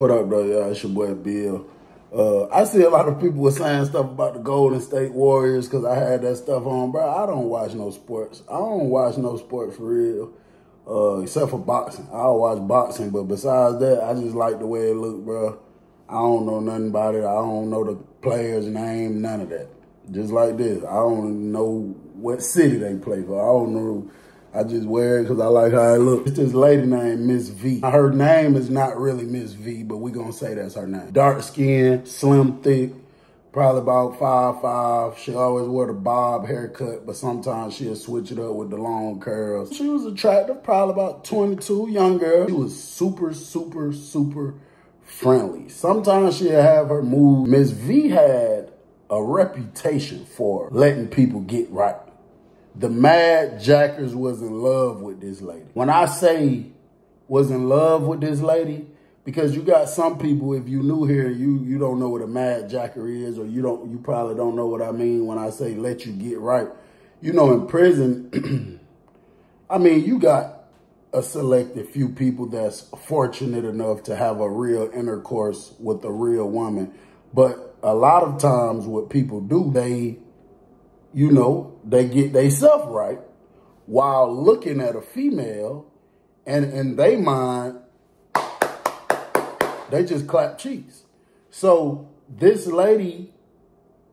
What up, though? Yeah, it's your boy Bill. I see a lot of people were saying stuff about the Golden State Warriors because I had that stuff on, bro. I don't watch no sports. I don't watch no sports for real, except for boxing. I'll watch boxing, but besides that, I just like the way it look, bro. I don't know nothing about it. I don't know the player's name, none of that. Just like this. I don't know what city they play for. I don't know. I just wear it because I like how it looks. It's this lady named Miss V. Her name is not really Miss V, but we gonna say that's her name. Dark skin, slim, thick, probably about 5'5". She always wore the bob haircut, but sometimes she'll switch it up with the long curls. She was attractive, probably about 22, young girl. She was super, super, super friendly. Sometimes she'll have her move. Miss V had a reputation for letting people get right. The Mad Jackers was in love with this lady. When I say was in love with this lady, because you got some people, if you new here, you don't know what a Mad Jacker is, or you probably don't know what I mean when I say let you get right. You know, in prison, I mean, you got a selected few people that's fortunate enough to have a real intercourse with a real woman. But a lot of times what people do, they get they self right while looking at a female, and in their mind, they just clap cheeks. So this lady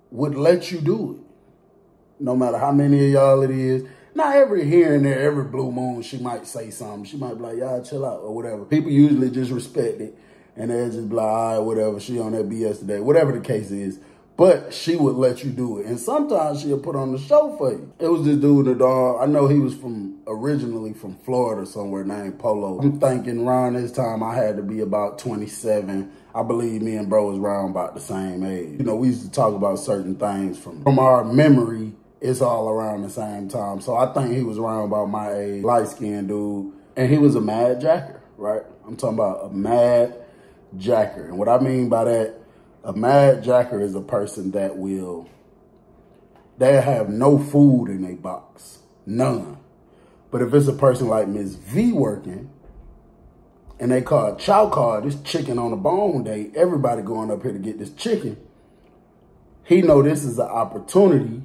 would let you do it, no matter how many of y'all it is. Now, every here and there, every blue moon, she might say something. She might be like, y'all chill out or whatever. People usually just respect it, and they'll just be like, all right, whatever, she on that BS today, whatever the case is. But she would let you do it. And sometimes she'll put on the show for you. It was this dude, the dog. I know he was originally from Florida somewhere named Polo. I'm thinking around this time I had to be about 27. I believe me and bro was around about the same age. You know, we used to talk about certain things from our memory. It's all around the same time. So I think he was around about my age, light-skinned dude. And he was a mad jacker, right? I'm talking about a mad jacker. And what I mean by that, a mad jacker is a person that they'll have no food in their box, none. But if it's a person like Miss V working, and they call it chow card, this chicken on the bone day, everybody going up here to get this chicken, he know this is an opportunity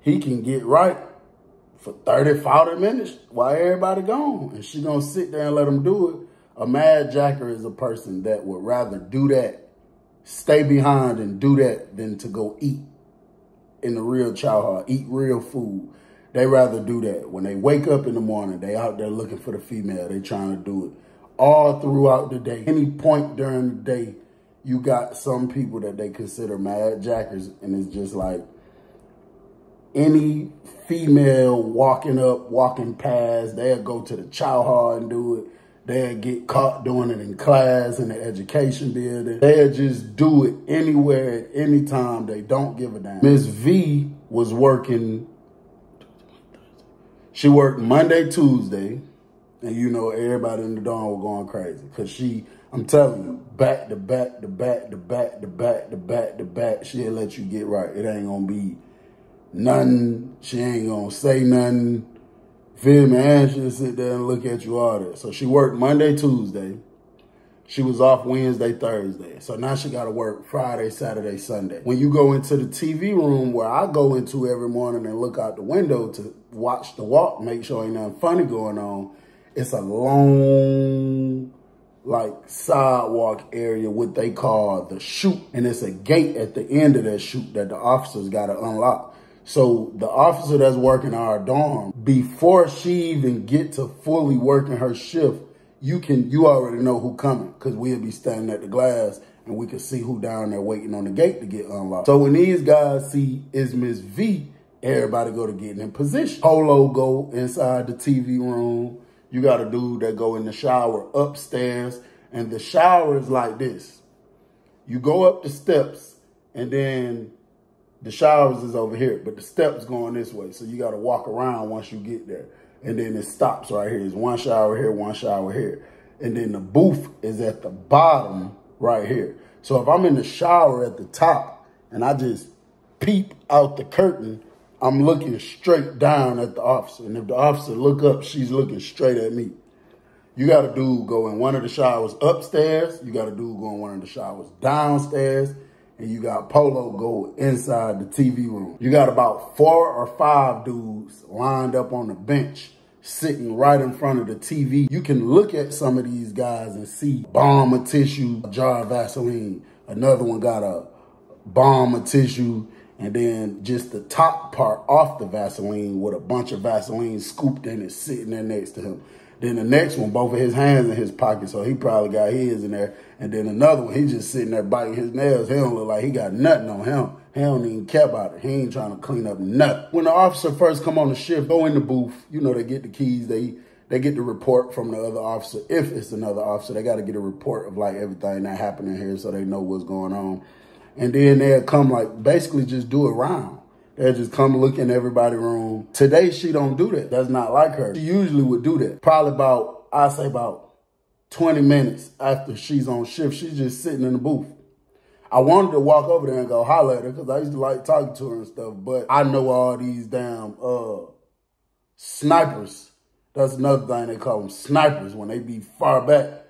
he can get right for 30, 40 minutes while everybody gone. And she gonna sit there and let him do it. A mad jacker is a person that would rather do that, stay behind and do that than to go eat in the real chow hall, eat real food. They rather do that. When they wake up in the morning, they out there looking for the female. They trying to do it all throughout the day. Any point during the day, you got some people that they consider mad jackers, and it's just like any female walking past, they'll go to the chow hall and do it. They'll get caught doing it in class, in the education building. They'll just do it anywhere, at any time. They don't give a damn. Miss V was working, she worked Monday, Tuesday, and you know, everybody in the dorm was going crazy. Cause I'm telling you, back to back to back to back to back to back to back, she'll let you get right. It ain't gonna be nothing, she ain't gonna say nothing. Feel me? And she'll sit there and look at you all that. So she worked Monday, Tuesday. She was off Wednesday, Thursday. So now she got to work Friday, Saturday, Sunday. When you go into the TV room where I go into every morning and look out the window to watch the walk, make sure ain't nothing funny going on, it's a long, like, sidewalk area, what they call the chute. And it's a gate at the end of that chute that the officers got to unlock. So the officer that's working our dorm, before she even get to fully working her shift, you already know who coming, because we'll be standing at the glass and we can see who down there waiting on the gate to get unlocked. So when these guys see it's Miss V, everybody go to getting in position. Polo go inside the TV room. You got a dude that go in the shower upstairs, and the shower is like this. You go up the steps, and then the showers is over here, but the steps going this way. So you got to walk around once you get there. And then it stops right here. It's one shower here, one shower here. And then the booth is at the bottom right here. So if I'm in the shower at the top and I just peep out the curtain, I'm looking straight down at the officer. And if the officer look up, she's looking straight at me. You got a dude go in one of the showers upstairs. You got a dude go in one of the showers downstairs. And you got Polo go inside the TV room. You got about 4 or 5 dudes lined up on the bench, sitting right in front of the TV. You can look at some of these guys and see bomb of tissue, a jar of Vaseline. Another one got a bomb of tissue, and then just the top part off the Vaseline with a bunch of Vaseline scooped in it, sitting there next to him. Then the next one, both of his hands in his pocket, so he probably got his in there. And then another one, he just sitting there biting his nails. He don't look like he got nothing on him. He don't even care about it. He ain't trying to clean up nothing. When the officer first come on the shift, go in the booth, you know, they get the keys, they get the report from the other officer. If it's another officer, they got to get a report of like everything that happened in here so they know what's going on. And then they'll come like basically just do a round. They'll just come look in everybody's room. Today, she don't do that. That's not like her. She usually would do that. Probably about, I'd say about 20 minutes after she's on shift, she's just sitting in the booth. I wanted to walk over there and go holler at her because I used to like talking to her and stuff, but I know all these damn snipers. That's another thing they call them, snipers. When they be far back,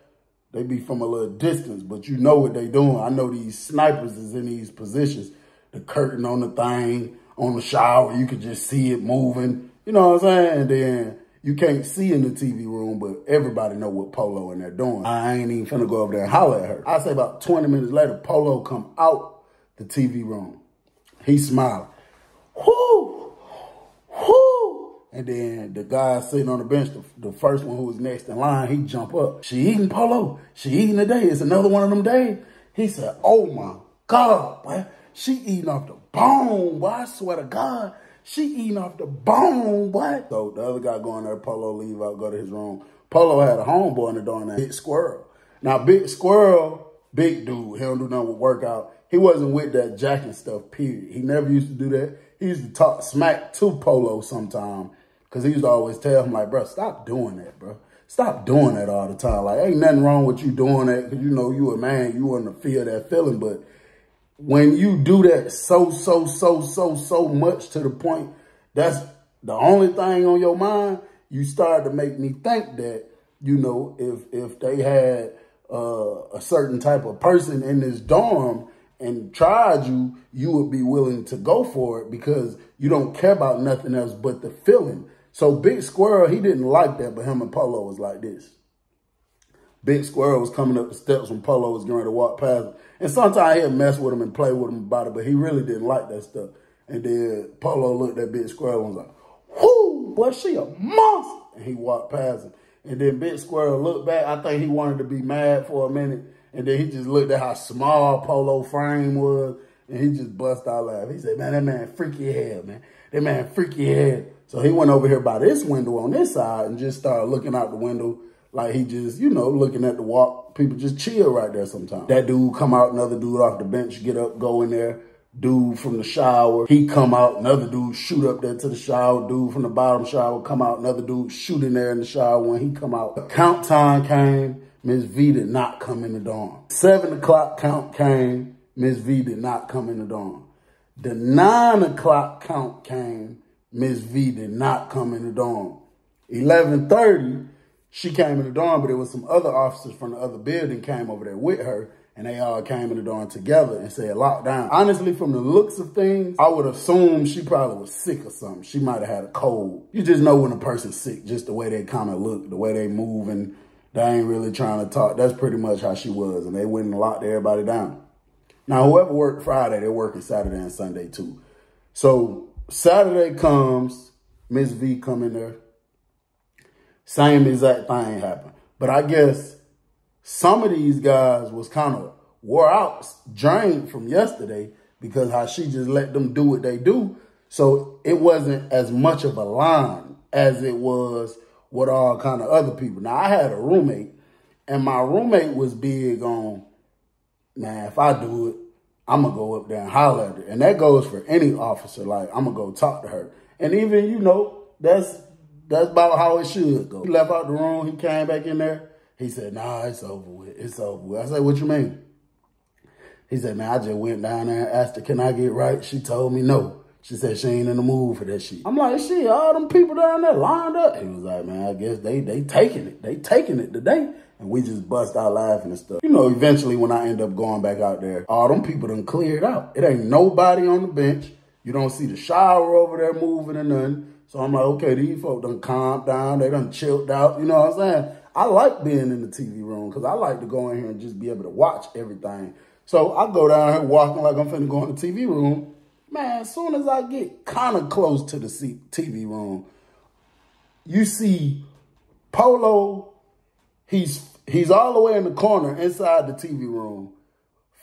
they be from a little distance, but you know what they doing. I know these snipers is in these positions. The curtain on the thing, on the shower, you could just see it moving. You know what I'm saying? And then you can't see in the TV room, but everybody know what Polo in there doing. I ain't even finna go over there and holler at her. I say about 20 minutes later, Polo come out the TV room. He smiling. Whoo! Whoo! And then the guy sitting on the bench, the first one who was next in line, he jump up. She eating, Polo. She eating today. It's another one of them days. He said, oh my God, boy. She eating off the bone, boy. I swear to God. She eating off the bone, boy. So the other guy going there, Polo leave out, go to his room. Polo had a homeboy in the door named Big Squirrel. Now, Big Squirrel, big dude. He don't do nothing with workout. He wasn't with that jacking stuff, period. He never used to do that. He used to talk smack to Polo sometime because he used to always tell him, like, bro, stop doing that, bro. Stop doing that all the time. Like, ain't nothing wrong with you doing that because, you know, you a man. You want to feel that feeling, but when you do that so much to the point that's the only thing on your mind, you start to make me think that, you know, if they had a certain type of person in this dorm and tried you, you would be willing to go for it because you don't care about nothing else but the feeling. So Big Squirrel, he didn't like that, but him and Polo was like this. Big Squirrel was coming up the steps when Polo was going to walk past him. And sometimes he'd mess with him and play with him about it, but he really didn't like that stuff. And then Polo looked at Big Squirrel and was like, whoo, boy, she a monster. And he walked past him. And then Big Squirrel looked back. I think he wanted to be mad for a minute. And then he just looked at how small Polo frame was. And he just bust out laughing. He said, man, that man freaky hell, man. That man freaky hell. So he went over here by this window on this side and just started looking out the window like he just, you know, looking at the walk. People just chill right there sometimes. That dude come out, another dude off the bench, get up, go in there. Dude from the shower, he come out, another dude shoot up there to the shower. Dude from the bottom shower come out, another dude shoot in there in the shower when he come out. The count time came, Miss V did not come in the dorm. 7 o'clock count came, Miss V did not come in the dorm. The 9 o'clock count came, Miss V did not come in the dorm. 11:30, she came in the dorm, but there was some other officers from the other building came over there with her, and they all came in the dorm together and said lockdown. Honestly, from the looks of things, I would assume she probably was sick or something. She might have had a cold. You just know when a person's sick, just the way they kind of look, the way they move, and they ain't really trying to talk. That's pretty much how she was, and they went and locked everybody down. Now, whoever worked Friday, they're working Saturday and Sunday too. So Saturday comes, Miss V come in there. Same exact thing happened. But I guess some of these guys was kind of wore out, drained from yesterday because how she just let them do what they do. So it wasn't as much of a line as it was with all kind of other people. Now, I had a roommate, and my roommate was big on, man, if I do it, I'm going to go up there and holler at her. And that goes for any officer. Like, I'm going to go talk to her. And even, you know, that's about how it should go. He left out the room. He came back in there. He said, nah, it's over with. It's over with. I said, what you mean? He said, man, I just went down there and asked her, can I get right? She told me no. She said she ain't in the mood for that shit. I'm like, shit, all them people down there lined up. He was like, man, I guess they taking it. They taking it today. And we just bust out laughing and stuff. You know, eventually when I end up going back out there, all them people done cleared out. It ain't nobody on the bench. You don't see the shower over there moving or nothing. So I'm like, okay, these folks done calmed down. They done chilled out. You know what I'm saying? I like being in the TV room because I like to go in here and just be able to watch everything. So I go down here walking like I'm finna go in the TV room. Man, as soon as I get kind of close to the TV room, you see Polo, he's all the way in the corner inside the TV room,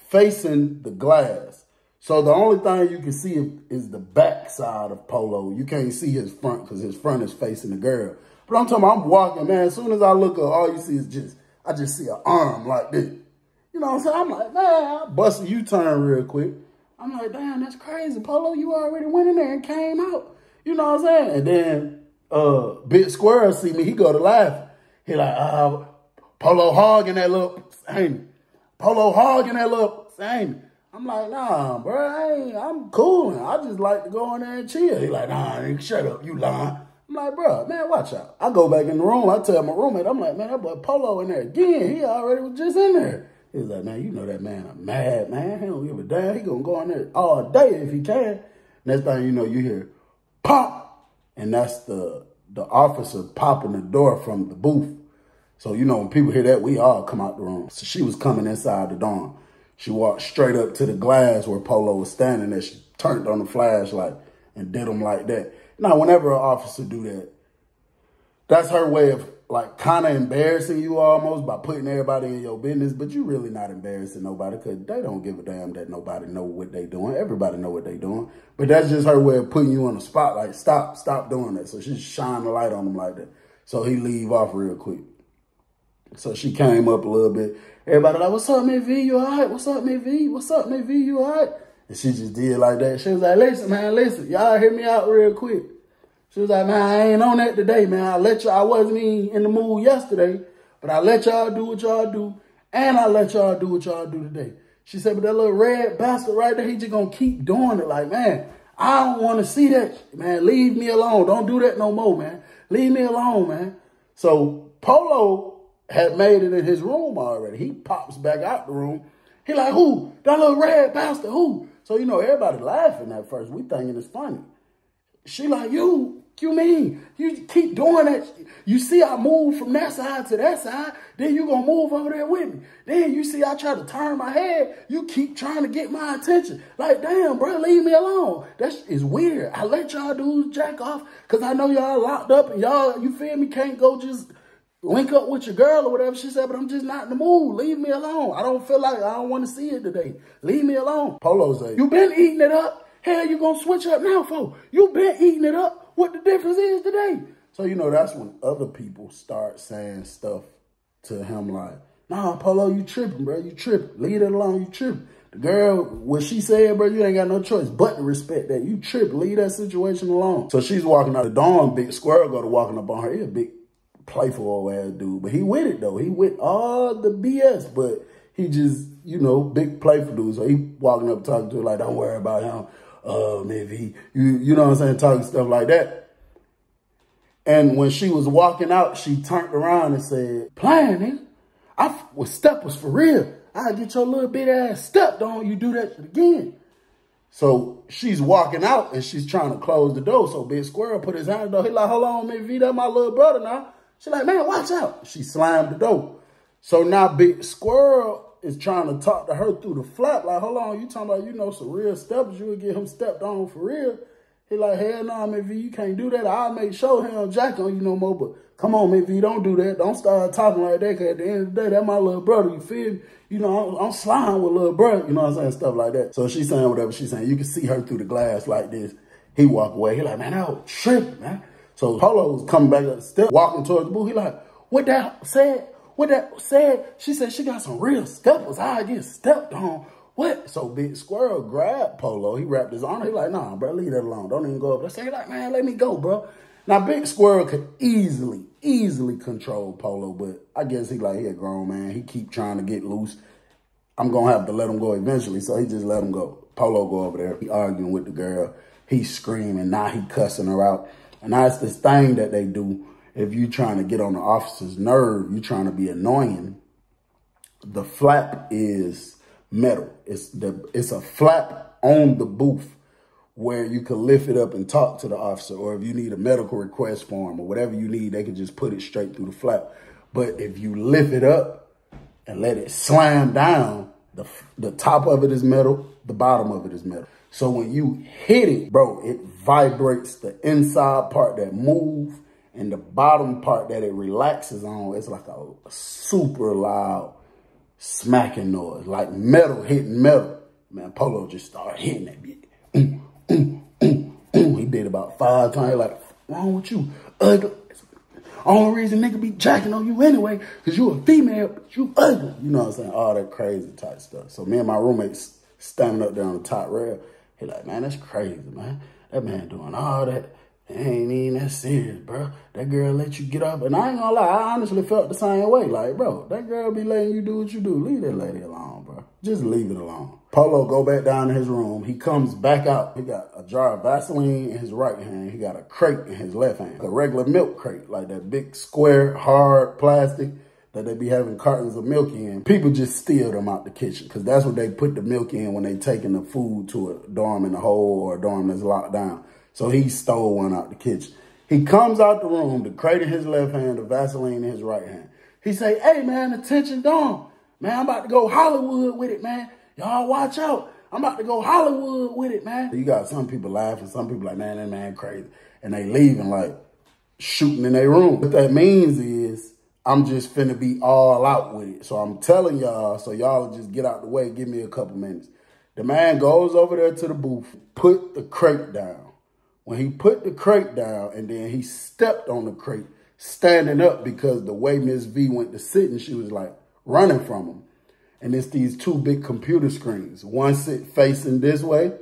facing the glass. So the only thing you can see is the back side of Polo. You can't see his front because his front is facing the girl. But I'm talking about, I'm walking, man, as soon as I look up, all you see is I just see an arm like this. You know what I'm saying? I'm like, man, I bust a U-turn real quick. I'm like, damn, that's crazy. Polo, you already went in there and came out. You know what I'm saying? And then Big Squirrel see me. He go to laugh. He like, Polo hogging that little, ain't it? Polo hogging that little, ain't it? I'm like, nah, bro, I'm cool. I just like to go in there and chill. He like, nah, nigga, shut up. You lying. I'm like, bro, man, watch out. I go back in the room. I tell my roommate, I'm like, man, that boy Polo in there again. He already was just in there. He was like, man, you know that man a mad man. He don't give a damn. He gonna go in there all day if he can. Next thing you know, you hear pop. And that's the officer popping the door from the booth. So, you know, when people hear that, we all come out the room. So she was coming inside the dorm. She walked straight up to the glass where Polo was standing there. She turned on the flashlight and did him like that. Now, whenever an officer do that, that's her way of like kind of embarrassing you almost by putting everybody in your business, but you really not embarrassing nobody because they don't give a damn that nobody know what they doing. Everybody know what they doing, but that's just her way of putting you on the spot. Like, stop doing that. So she shine the light on him like that. So he leave off real quick. So she came up a little bit. Everybody like, what's up, man, V? You all right? What's up, man, V? What's up, man, V? You all right? And she just did like that. She was like, listen, man, listen. Y'all hear me out real quick. She was like, man, I ain't on that today, man. I wasn't even in the mood yesterday, but I let y'all do what y'all do, and I let y'all do what y'all do today. She said, but that little red bastard right there, he just gonna keep doing it. Like, man, I don't want to see that. Man, leave me alone. Don't do that no more, man. Leave me alone, man. So Polo had made it in his room already. He pops back out the room. He like, who? That little red bastard, who? So, you know, everybody laughing at first. We thinking it's funny. She like, you mean? You keep doing that. You see I move from that side to that side, then you gonna move over there with me. Then you see I try to turn my head, you keep trying to get my attention. Like, damn, bro, leave me alone. That is weird. I let y'all dudes jack off because I know y'all locked up and y'all, you feel me, can't go just link up with your girl or whatever. She said, but I'm just not in the mood. Leave me alone. I don't feel like I don't want to see it today. Leave me alone. Polo say, you been eating it up. Hell, you gonna switch up now, folks. You been eating it up. What the difference is today? So, you know, that's when other people start saying stuff to him like, nah, Polo, you tripping, bro. You tripping. Leave it alone. You tripping. The girl, what she said, bro, you ain't got no choice but to respect that. You tripping. Leave that situation alone. So she's walking out the dorm. Big Squirrel go to walking up on her. He a big playful old ass dude. But he with it, though. He with all the BS, but he just, you know, big playful dude. So he walking up talking to her like, don't worry about him. Maybe you know what I'm saying, talking stuff like that. And when she was walking out, she turned around and said, playing, nigga. Step was for real. I'll get your little bit ass stepped on. You do that again. So she's walking out and she's trying to close the door. So Big Squirrel put his hand on the door. He like, hold on, man, V, that's my little brother now. She like, man, watch out. She slammed the door. So now Big Squirrel is trying to talk to her through the flap. Like, hold on, you talking about, you know, some real steps. You would get him stepped on for real. He like, hell no, man, V, you can't do that. I'll make sure he don't jack on you no more. But come on, man, V, don't do that. Don't start talking like that. Because at the end of the day, that's my little brother. You feel me? You know, I'm sliding with little brother. You know what I'm saying? Stuff like that. So she's saying whatever she's saying. You can see her through the glass like this. He walk away. He like, man, that was tripping, man. So Polo's coming back up the step, walking towards the booth. He like, what that said? What that said? She said she got some real steppers. I get stepped on. What? So Big Squirrel grabbed Polo. He wrapped his arm. He like, nah, bro, leave that alone. Don't even go up there. Say like, man, let me go, bro. Now, Big Squirrel could easily control Polo, but I guess he like, he a grown man. He keep trying to get loose. I'm going to have to let him go eventually, so he just let him go. Polo go over there. He arguing with the girl. He's screaming. Now he cussing her out. And that's this thing that they do. If you trying to get on the officer's nerve, you trying to be annoying. The flap is metal. It's a flap on the booth where you can lift it up and talk to the officer. Or if you need a medical request form or whatever you need, they can just put it straight through the flap. But if you lift it up and let it slam down, the top of it is metal, the bottom of it is metal. So when you hit it, bro, it vibrates the inside part that moves and the bottom part that it relaxes on. It's like a super loud smacking noise, like metal hitting metal. Man, Polo just started hitting that bitch. He did about 5 times. Like, what's wrong with you? Ugly. Only reason nigga be jacking on you anyway, because you a female, but you ugly. You know what I'm saying? All that crazy type stuff. So me and my roommates standing up there on the top rail. He like, man, that's crazy, man. That man doing all that. It ain't even that serious, bro. That girl let you get up. And I ain't gonna lie, I honestly felt the same way. Like, bro, that girl be letting you do what you do. Leave that lady alone, bro. Just leave it alone. Polo go back down to his room. He comes back out. He got a jar of Vaseline in his right hand. He got a crate in his left hand. A regular milk crate, like that big square, hard plastic that they be having cartons of milk in. People just steal them out the kitchen because that's what they put the milk in when they taking the food to a dorm in a hole or a dorm that's locked down. So he stole one out the kitchen. He comes out the room, the crate in his left hand, the Vaseline in his right hand. He say, hey, man, attention, dorm. Man, I'm about to go Hollywood with it, man. Y'all watch out. I'm about to go Hollywood with it, man. You got some people laughing, some people like, man, that man crazy. And they leaving like shooting in their room. What that means is I'm just finna be all out with it. So I'm telling y'all, so y'all just get out the way, give me a couple minutes. The man goes over there to the booth, put the crate down. When he put the crate down and then he stepped on the crate, standing up because the way Miss V went to sitting, she was like running from him. And it's these 2 big computer screens. One sit facing this way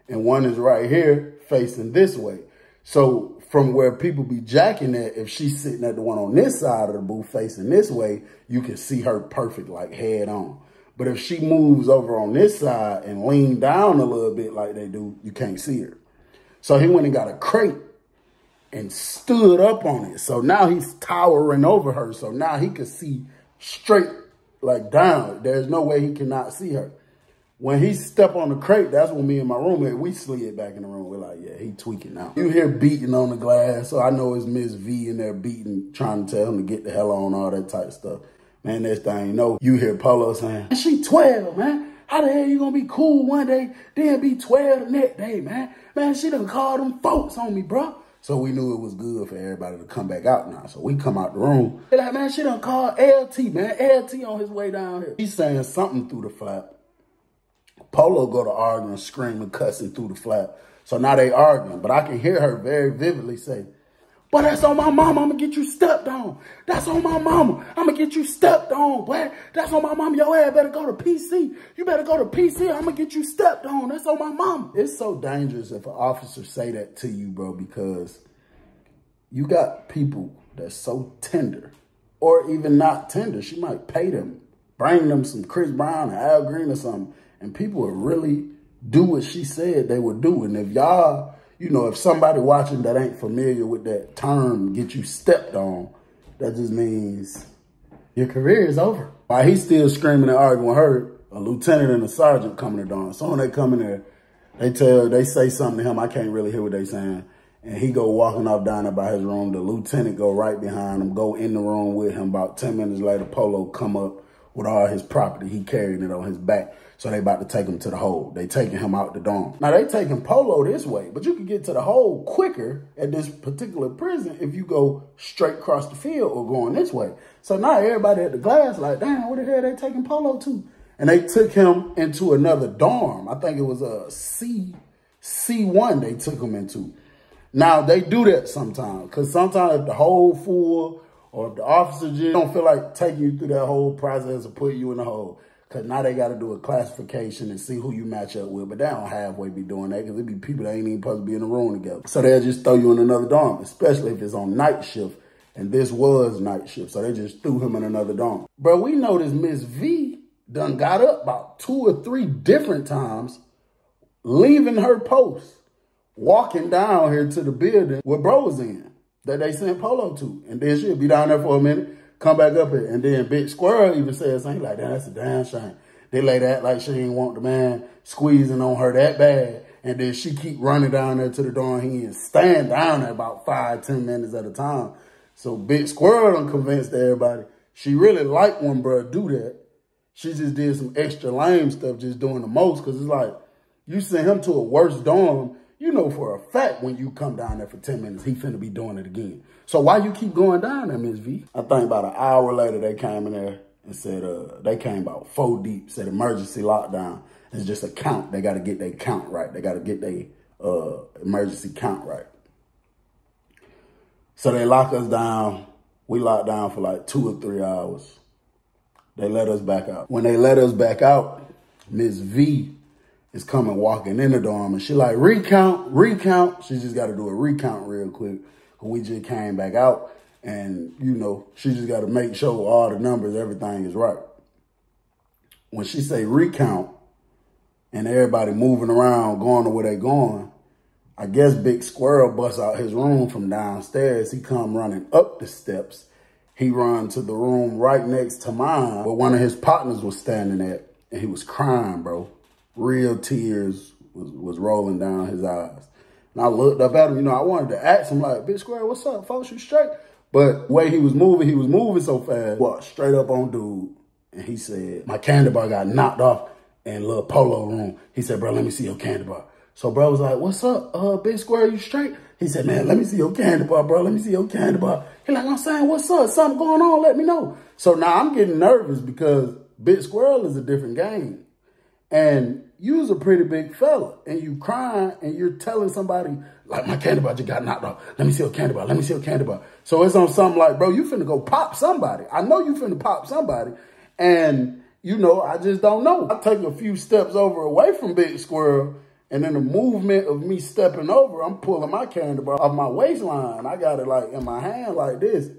and one is right here facing this way. So from where people be jacking at, if she's sitting at the one on this side of the booth facing this way, you can see her perfect, like head on. But if she moves over on this side and lean down a little bit like they do, you can't see her. So he went and got a crate and stood up on it. So now he's towering over her. So now he can see straight, like down. There's no way he cannot see her. When he stepped on the crate, that's when me and my roommate, we slid back in the room. We're like, yeah, he tweaking now. You hear beating on the glass. So I know it's Miss V in there beating, trying to tell him to get the hell on, all that type of stuff. Man, next thing you know, you hear Polo saying, she 12, man. How the hell you gonna be cool one day, then be 12 the next day, man? Man, she done called them folks on me, bro. So we knew it was good for everybody to come back out now. So we come out the room. They're like, man, she done called LT, man. LT on his way down here. He's saying something through the flap. Polo go to arguing, screaming, cussing through the flap. So now they arguing. But I can hear her very vividly say, but that's on my mama, I'm gonna get you stepped on. That's on my mama, I'm gonna get you stepped on, boy. That's on my mama, your ass better go to PC. You better go to PC, I'm gonna get you stepped on. That's on my mama. It's so dangerous if an officer say that to you, bro, because you got people that's so tender, or even not tender. She might pay them, bring them some Chris Brown or Al Green or something, and people will really do what she said they would do. And if y'all, you know, if somebody watching that ain't familiar with that term, get you stepped on, that just means your career is over. While he's still screaming and arguing with her, a lieutenant and a sergeant coming to dawn. So when they come in there, they say something to him. I can't really hear what they saying. And he go walking off down there by his room. The lieutenant go right behind him, go in the room with him. About 10 minutes later, Polo come up with all his property. He carrying it on his back. So they about to take him to the hole. They taking him out the dorm. Now they taking Polo this way, but you can get to the hole quicker at this particular prison if you go straight across the field or going this way. So now everybody at the glass like, damn, where the hell they taking Polo to? And they took him into another dorm. I think it was a C1 they took him into. Now they do that sometimes, because sometimes if the hole full or if the officer just don't feel like taking you through that whole process of putting you in the hole, because now they got to do a classification and see who you match up with. But they don't halfway be doing that, because it be people that ain't even supposed to be in the room together. So they'll just throw you in another dorm, especially if it's on night shift. And this was night shift, so they just threw him in another dorm. Bro, we know this Miss V done got up about 2 or 3 different times, leaving her post, walking down here to the building where bro was in, that they sent Polo to. And then she'll be down there for a minute, come back up here. And then Big Squirrel even said something like, that's a damn shame. They lay that like she ain't want the man squeezing on her that bad. And then she keep running down there to the door and he and stand down there about 5-10 minutes at a time. So Big Squirrel done convinced everybody she really liked when bruh do that. She just did some extra lame stuff, just doing the most. Because it's like, you send him to a worse dorm, you know for a fact when you come down there for 10 minutes, he finna be doing it again. So why you keep going down there, Miss V? I think about an hour later, they came in there and said, they came about 4 deep, said emergency lockdown. It's just a count. They got to get their count right. They got to get their emergency count right. So they lock us down. We locked down for like 2 or 3 hours. They let us back out. When they let us back out, Miss V is coming walking in the dorm and she like, recount. She just got to do a recount real quick. We just came back out and, you know, she just got to make sure all the numbers, everything is right. When she say recount and everybody moving around, going to where they going, I guess Big Squirrel busts out his room from downstairs. He come running up the steps. He run to the room right next to mine where one of his partners was standing at, and he was crying, bro. Real tears was rolling down his eyes. And I looked up at him, you know, I wanted to ask him like, Big Squirrel, what's up, folks, you straight? But the way he was moving so fast, walked straight up on dude. And he said, my candy bar got knocked off in Lil Polo room. He said, bro, let me see your candy bar. So bro was like, what's up, Big Squirrel, you straight? He said, man, let me see your candy bar, bro. Let me see your candy bar. He like, I'm saying, what's up? Something going on? Let me know. So now I'm getting nervous because Big Squirrel is a different game. And you's a pretty big fella. And you crying and you're telling somebody, like, my candy bar just got knocked off. Let me see your candy bar. Let me see your candy bar. So it's on something like, bro, you finna go pop somebody. I know you finna pop somebody. And, you know, I just don't know. I take a few steps over away from Big Squirrel. And in the movement of me stepping over, I'm pulling my candy bar off my waistline. I got it like in my hand like this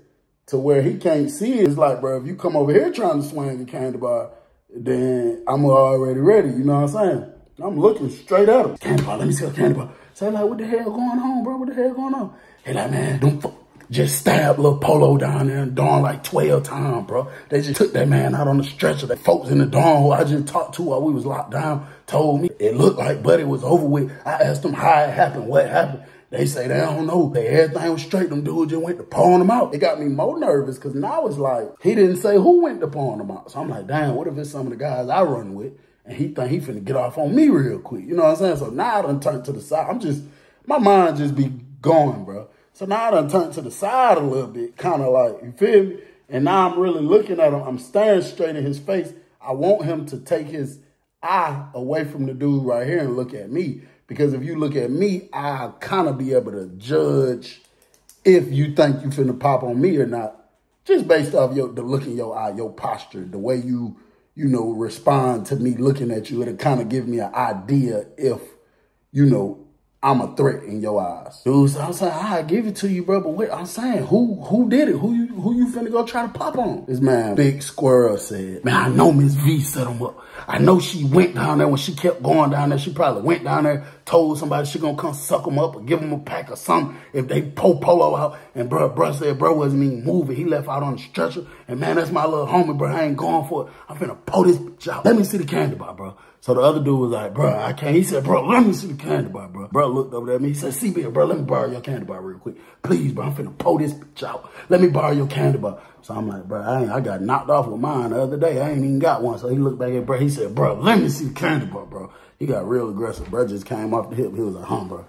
to where he can't see it. It's like, bro, if you come over here trying to swing the candy bar, then I'm already ready. You know what I'm saying? I'm looking straight at him. Candy bar, let me see a candy bar. So I'm like, what the hell going on, bro? What the hell going on? He like, man, don't just stab Lil Polo down there in the dorm like 12 times, bro. They just took that man out on the stretcher. The folks in the dorm who I just talked to while we was locked down told me it looked like Buddy was over with. I asked them how it happened, what happened. They say they don't know. Everything was straight. Them dudes just went to pouring them out. It got me more nervous because now it's like, he didn't say who went to pouring them out. So I'm like, damn, what if it's some of the guys I run with and he think he finna get off on me real quick? You know what I'm saying? So now I done turned to the side. My mind just be going, bro. So now I done turned to the side a little bit, kind of like, you feel me? And now I'm really looking at him. I'm staring straight in his face. I want him to take his eye away from the dude right here and look at me. Because if you look at me, I'll kind of be able to judge if you think you finna pop on me or not. Just based off the look in your eye, your posture, the way you respond to me looking at you. It'll kind of give me an idea if, you know, I'm a threat in your eyes. Dude, so I'm saying, I give it to you, bro, but wait, I'm saying, who did it? Who you finna go try to pop on? This man, Big Squirrel, said, man, I know Miss V set him up. I know she went down there when she kept going down there. She probably went down there, told somebody she gonna come suck him up or give him a pack or something if they pull Polo out. And bro said, bro wasn't even moving. He left out on the stretcher. And man, that's my little homie, bro. I ain't going for it. I'm finna pull this bitch out. Let me see the candy bar, bro. So the other dude was like, bro, I can't. He said, bro, let me see the candy bar, bro. Bro looked over at me. He said, CB, bro, let me borrow your candy bar real quick. Please, bro, I'm finna pull this bitch out. Let me borrow your candy bar. So I'm like, bro, I got knocked off with mine the other day. I ain't even got one. So he looked back at bro. He said, bro, let me see the candy bar, bro. He got real aggressive. Bro just came off the hip. He was like, bro.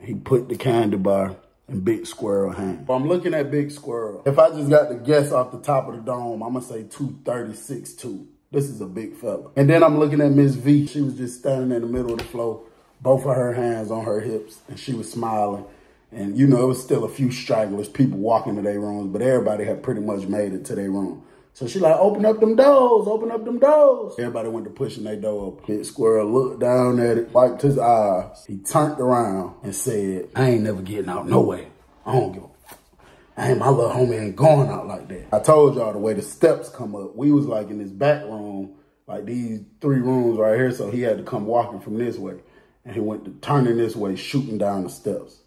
He put the candy bar in Big Squirrel hand. I'm looking at Big Squirrel. If I just got to guess off the top of the dome, I'm going to say 236-2. This is a big fella. And then I'm looking at Miss V. She was just standing in the middle of the floor, both of her hands on her hips, and she was smiling. And, you know, it was still a few stragglers, people walking to their rooms, but everybody had pretty much made it to their room. So she like, open up them doors, open up them doors. Everybody went to pushing their door up. Big Squirrel looked down at it, wiped his eyes. He turned around and said, I ain't never getting out no way. I don't give a my little homie ain't going out like that. I told y'all the way the steps come up, we was like in this back room, like these 3 rooms right here, so he had to come walking from this way. and he went to turning this way, shooting down the steps.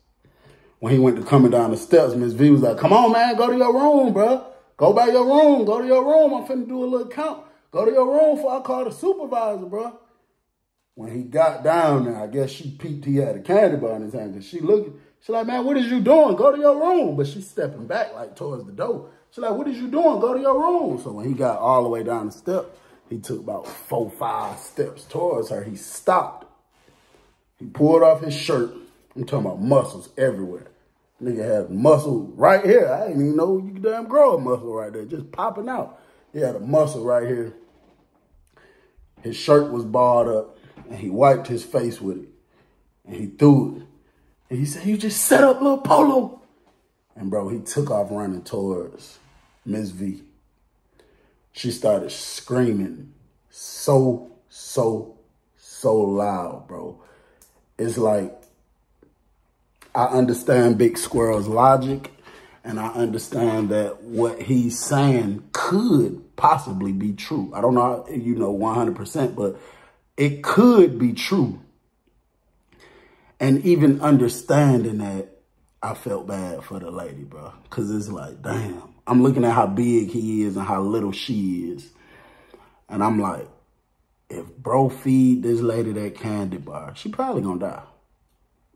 When he went to coming down the steps, Miss V was like, come on, man, go to your room, bro. Go back your room. Go to your room. I'm finna do a little count. Go to your room before I call the supervisor, bro. When he got down there, I guess she peeped he had a candy bar in his hand. Cause she looking, she's like, man, what is you doing? Go to your room. But she's stepping back like towards the door. She's like, what is you doing? Go to your room. So when he got all the way down the step, he took about 4, 5 steps towards her. He stopped. He pulled off his shirt. I'm talking about muscles everywhere. Nigga had muscle right here. I didn't even know you could damn grow a muscle right there, just popping out. He had a muscle right here. His shirt was balled up, and he wiped his face with it, and he threw it. And he said, you just set up little Polo. And bro, he took off running towards Miss V. She started screaming so loud, bro. It's like, I understand Big Squirrel's logic, and I understand that what he's saying could possibly be true. I don't know, 100%, but it could be true. And even understanding that, I felt bad for the lady, bro. Because it's like, damn. I'm looking at how big he is and how little she is. And I'm like, if bro feed this lady that candy bar, she probably gonna die.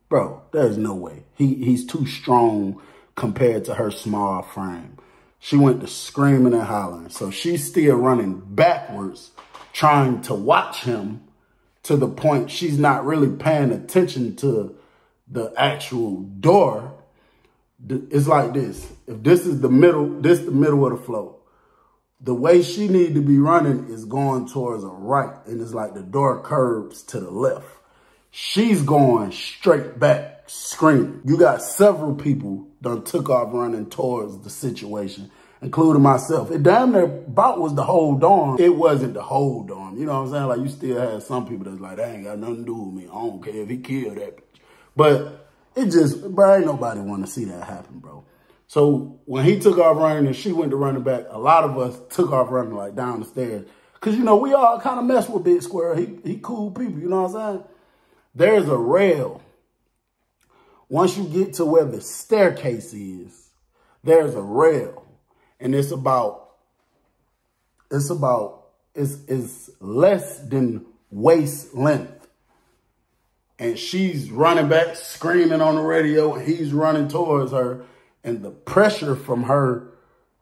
Bro, there's no way. He's too strong compared to her small frame. She went to screaming and hollering. So she's still running backwards, trying to watch him to the point she's not really paying attention to the actual door. It's like this. If this is the middle, this the middle of the floor. The way she need to be running is going towards the right. And it's like the door curves to the left. She's going straight back, screaming. You got several people that took off running towards the situation, including myself. It damn near about was the whole dorm. It wasn't the whole dorm. You know what I'm saying? Like, you still had some people that's like, that ain't got nothing to do with me. I don't care if he killed that bitch. But it just, bro, ain't nobody want to see that happen, bro. So when he took off running and she went to running back, a lot of us took off running like down the stairs. Cause we all kind of mess with Big Squirrel. He cool people, you know what I'm saying? There's a rail. Once you get to where the staircase is, there's a rail. And it's less than waist length. And she's running back, screaming on the radio, and he's running towards her. And the pressure from her,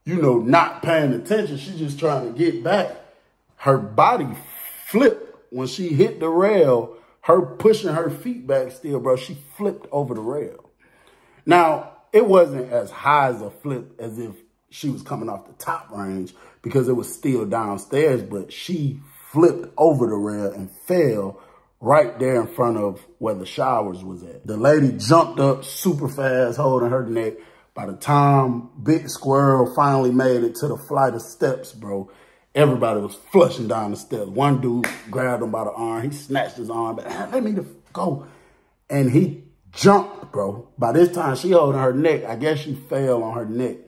not paying attention, she's just trying to get back. Her body flipped when she hit the rail. Her pushing her feet back still, bro, she flipped over the rail. Now, it wasn't as high as a flip as if she was coming off the top range because it was still downstairs, but she flipped over the rail and fell right there in front of where the showers was at. The lady jumped up super fast, holding her neck. By the time Big Squirrel finally made it to the flight of steps, bro, everybody was flushing down the steps. One dude grabbed him by the arm. He snatched his arm back. Let me go. And he jumped, bro. By this time, she holding her neck. I guess she fell on her neck.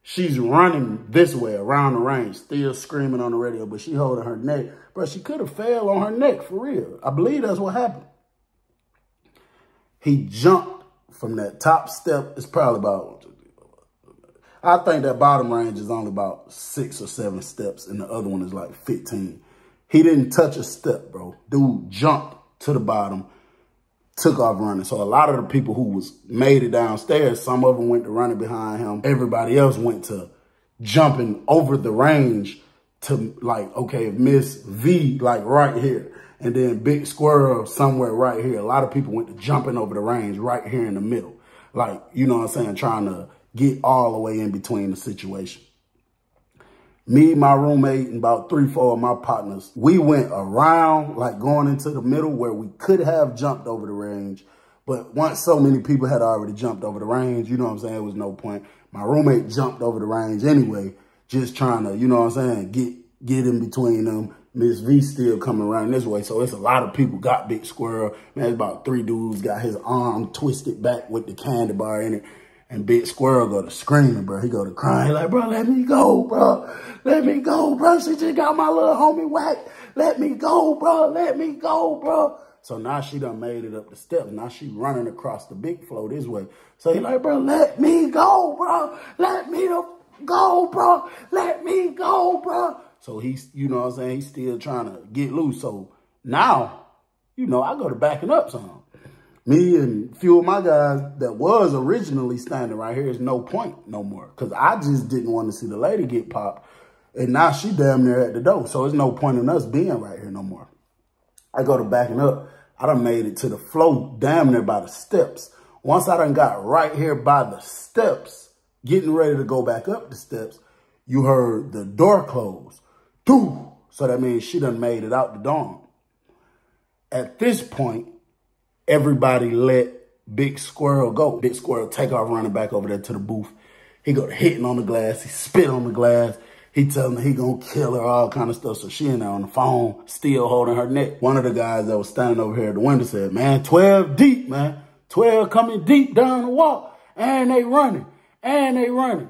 She's running this way around the range, still screaming on the radio, but she holding her neck. Bro, she could have fell on her neck, for real. I believe that's what happened. He jumped from that top step. It's probably about, I think that bottom range is only about 6 or 7 steps, and the other one is like 15. He didn't touch a step, bro. Dude jumped to the bottom, took off running. So a lot of the people who made it downstairs, some of them went to running behind him. Everybody else went to jumping over the range to like, okay, Miss V, like right here. And then Big Squirrel somewhere right here. A lot of people went to jumping over the range right here in the middle. Like, you know what I'm saying? Trying to get all the way in between the situation. Me, my roommate, and about 3, 4 of my partners, we went around, like going into the middle where we could have jumped over the range. But once so many people had already jumped over the range, you know what I'm saying? It was no point. My roommate jumped over the range anyway, just trying to, you know what I'm saying, get in between them. Miss V still coming around this way. So it's a lot of people got Big Squirrel. Man, it's about 3 dudes got his arm twisted back with the candy bar in it. And Big Squirrel go to screaming, bro. He go to crying like, bro, let me go, bro. Let me go, bro. She just got my little homie whacked. Let me go, bro. Let me go, bro. So now she done made it up the steps. Now she running across the big floor this way. So he like, bro, let me go, bro. Let me go, bro. Let me go, bro. So he's, you know what I'm saying, he's still trying to get loose. So now, you know, I go to backing up some. Me and a few of my guys that was originally standing right here is no point no more. Because I just didn't want to see the lady get popped. And now she damn near at the door. So there's no point in us being right here no more. I go to backing up. I done made it to the floor damn near by the steps. Once I done got right here by the steps, getting ready to go back up the steps, you heard the door close. Doo! So that means she done made it out the dorm. At this point, everybody let Big Squirrel go. Big Squirrel take off running back over there to the booth. He go hitting on the glass. He spit on the glass. He telling her he gonna kill her, all kind of stuff. So she in there on the phone, still holding her neck. One of the guys that was standing over here at the window said, man, 12 deep, man. 12 coming deep down the walk. And they running. And they running.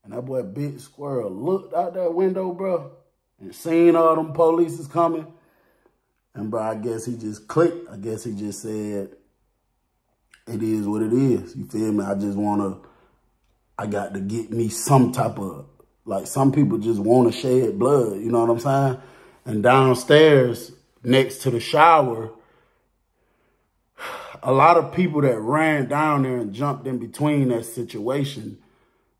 And that boy Big Squirrel looked out that window, bro, and seen all them police coming. And, bro, I guess he just clicked. I guess he just said, it is what it is. You feel me? I got to get me some type of, like, some people just want to shed blood. You know what I'm saying? And downstairs, next to the shower, a lot of people that ran down there and jumped in between that situation,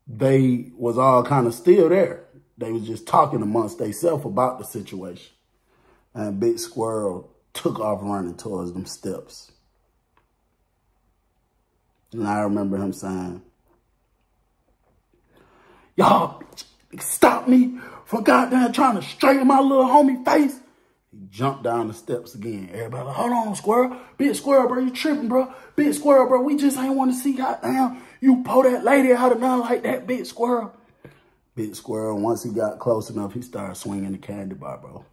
they was all kind of still there. They was just talking amongst themselves about the situation. And Big Squirrel took off running towards them steps. And I remember him saying, y'all stop me from goddamn trying to straighten my little homie face. He jumped down the steps again. Everybody like, hold on, Squirrel. Big Squirrel, bro, you tripping, bro. Big Squirrel, bro, we just ain't want to see goddamn you pull that lady out of nothing like that, Big Squirrel. Big Squirrel, once he got close enough, he started swinging the candy bar, bro.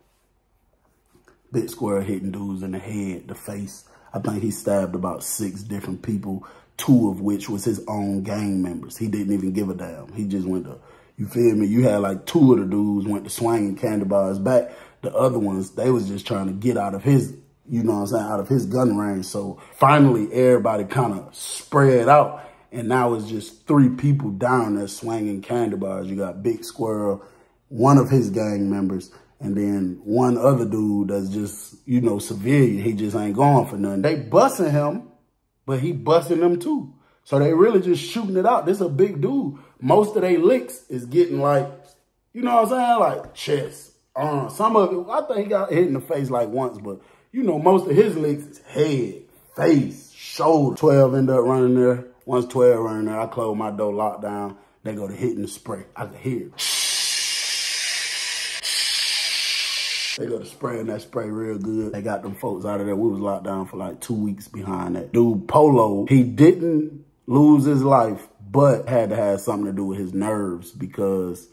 Big Squirrel hitting dudes in the head, the face. I think he stabbed about 6 different people, 2 of which was his own gang members. He didn't even give a damn. He just went to, you feel me? You had like 2 of the dudes went to swinging candy bars back. The other ones, they was just trying to get out of his, you know what I'm saying, out of his gun range. So finally, everybody kind of spread out. And now it's just 3 people down there swinging candy bars. You got Big Squirrel, one of his gang members, and then one other dude that's just, you know, civilian. He just ain't going for nothing. They busting him, but he busting them too. So they really just shooting it out. This a big dude. Most of their licks is getting like, you know what I'm saying? Like chest, some of it, I think he got hit in the face like once, but you know, most of his licks is head, face, shoulder. 12 end up running there. Once 12 running there, I close my door, locked down. They go to hitting the spray. I could hear it. They go to spraying that spray real good. They got them folks out of there. We was locked down for like 2 weeks behind that. Dude, Polo, he didn't lose his life, but had to have something to do with his nerves because,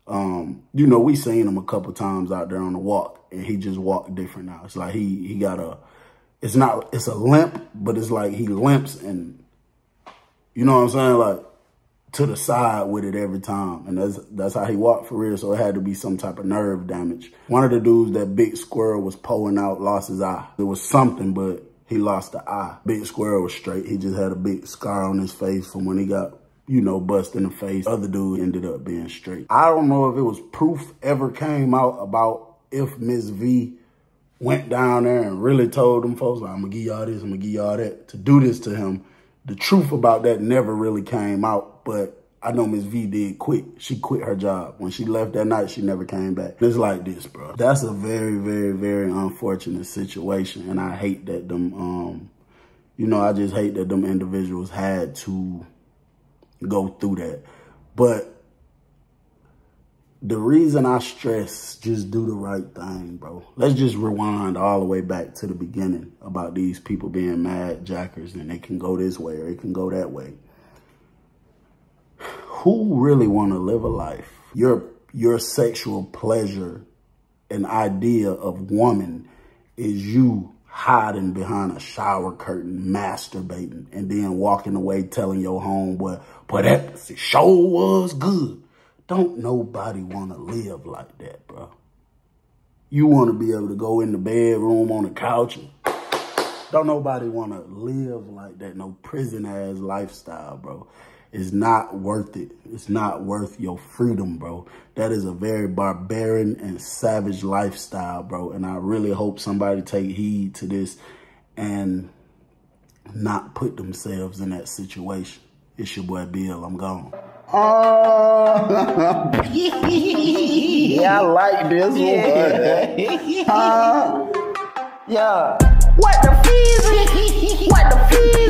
you know, we seen him a couple times out there on the walk, and he just walked different now. It's like he got a, it's a limp, but it's like he limps and, you know what I'm saying? Like, to the side with it every time. And that's how he walked for real. So it had to be some type of nerve damage. One of the dudes that Big Squirrel was pulling out lost his eye. It was something, but he lost the eye. Big Squirrel was straight. He just had a big scar on his face from when he got, you know, bust in the face. Other dude ended up being straight. I don't know if it was proof ever came out about if Miss V went down there and really told them folks, like, I'm gonna give y'all this, I'm gonna give y'all that, to do this to him. The truth about that never really came out, but I know Miss V did quit. She quit her job. When she left that night, she never came back. It's like this, bro. That's a very, very, very unfortunate situation, and I hate that them, you know, I just hate that them individuals had to go through that. But the reason I stress just do the right thing, bro. Let's just rewind all the way back to the beginning about these people being mad jackers and they can go this way or it can go that way. Who really want to live a life? Your sexual pleasure and idea of woman is you hiding behind a shower curtain, masturbating, and then walking away telling your homeboy, boy, that show was good. Don't nobody want to live like that, bro. You want to be able to go in the bedroom on the couch and Don't nobody want to live like that. No prison-ass lifestyle, bro. It's not worth it. It's not worth your freedom, bro. That is a very barbarian and savage lifestyle, bro. And I really hope somebody take heed to this and not put themselves in that situation. It's your boy Bill. I'm gone. Yeah, I like this one. Yeah. What the fees? What the fees?